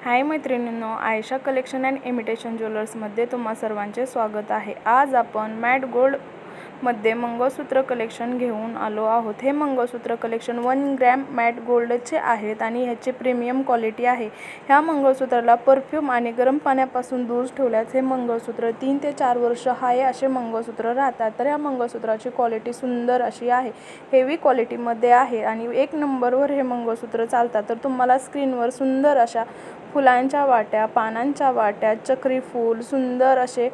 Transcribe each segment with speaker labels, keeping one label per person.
Speaker 1: हाय मैत्रिणींनो, Ayesha collection and imitation ज्वेलर्समध्ये तुम्हा सर्वांचे स्वागत आहे। आज आपण मॅट गोल्ड मध्ये मंगळसूत्र कलेक्शन घेऊन आलो आहोत। हे मंगळसूत्र कलेक्शन 1 ग्रॅम मॅट गोल्डचे आहेत आणि ह्याची प्रीमियम क्वालिटी आहे। ह्या मंगळसूत्राला परफ्यूम आणि गरम पाण्यापासून दूर ठेवल्यास हे मंगळसूत्र 3 ते 4 वर्ष हाय असे मंगळसूत्र राहतात। तर ह्या मंगळसूत्राची क्वालिटी सुंदर अशी आहे, हेवी क्वालिटीमध्ये आहे आणि 1 नंबरवर हे मंगळसूत्र चालतात। तर तुम्हाला स्क्रीनवर सुंदर अशा फुलांच्या वाट्या, पानांच्या वाट्या, चक्री फूल, सुंदर असे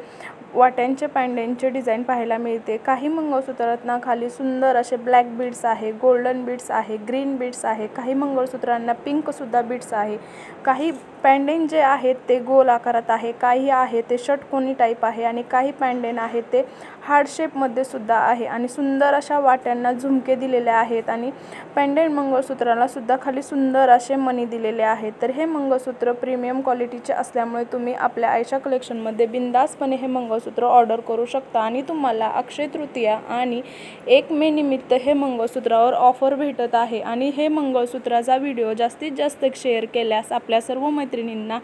Speaker 1: वाट्यांचे पॅन्डेंटचे डिझाइन पाहायला मिळते। काही मंगळसूत्रांना खाली सुंदर असे ब्लॅक बीड्स आहे, गोल्डन बीड्स आहे, ग्रीन बीड्स आहे, काही मंगळसूत्रांना पिंक सुद्धा बीड्स आहे। काही पॅन्डेंट जे आहेत ते गोल आकारात आहे, काही आहे ते षटकोनी टाइप आहे आणि काही पॅन्डेंट आहे ते हार्ट शेपमध्ये सुद्धा आहे आणि सुंदर अशा वाट्यांना झुमके दिलेले आहेत आणि पॅन्डेंट मंगळसूत्राला सुद्धा खाली सुंदर असे मणी दिलेले आहेत। तर हे मंगळसूत्र प्रीमियम क्वालिटीचे असल्यामुळे तुम्ही आपल्या आयशा कलेक्शनमध्ये बिंदासपणे हे मंगळसूत्र ऑर्डर करू शकता आणि तुम्हाला अक्षय तृतीया आणि 1 मे निमित्त हे मंगळसूत्रावर ऑफर भेटत आहे। आणि हे मंगळसूत्राचा व्हिडिओ जास्तीत जास्त शेअर केल्यास आपल्या सर्व मैत्रिणींना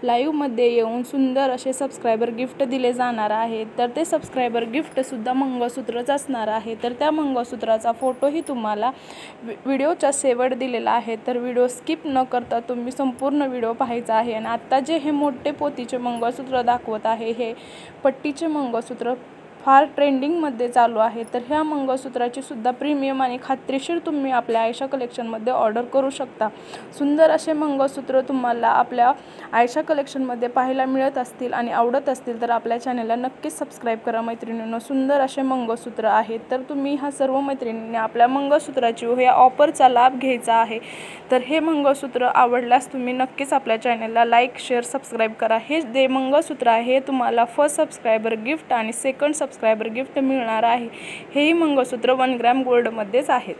Speaker 1: लाईव्ह मध्ये येऊन सुंदर असे सबस्क्रायबर गिफ्ट दिले जाणार आहेत। तर ते सबस्क्रायबर गिफ्ट सुद्धा मंगळसूत्रच असणार आहे। तर त्या मंगळसूत्राचा फोटोही तुम्हाला व्हिडिओच्या शेवट दिलेला आहे। तर व्हिडिओ स्किप न करता तुम्ही संपूर्ण व्हिडिओ पाहायचा आहे। आणि आता जे हे मोठे पोतीचे मंगळसूत्र दाखवत आहे, हे पट्टीचे मंगळसूत्र फार ट्रेंडिंगमध्ये चालू आहे। तर ह्या मंगळसूत्राची सुद्धा प्रीमियम आणि खात्रीशीर तुम्ही आपल्या आयशा कलेक्शनमध्ये ऑर्डर करू शकता। सुंदर असे मंगळसूत्र तुम्हाला आपल्या आयशा कलेक्शनमध्ये पाहायला मिळत असतील आणि आवडत असतील तर आपल्या चॅनलला नक्कीच सबस्क्राईब करा मैत्रिणींनो। सुंदर असे मंगळसूत्र आहेत, तर तुम्ही ह्या सर्व मैत्रिणींनी आपल्या मंगळसूत्राची ह्या ऑफरचा लाभ घ्यायचा आहे। तर हे मंगळसूत्र आवडल्यास तुम्ही नक्कीच आपल्या चॅनलला लाईक, शेअर, सबस्क्राईब करा। हे जे मंगळसूत्र आहे तुम्हाला फर्स्ट सबस्क्रायबर गिफ्ट आणि सेकंड सबस्क्रायबर गिफ्ट मिळणार आहे। हेही मंगळसूत्र 1 ग्रॅम गोल्डमध्येच आहेत।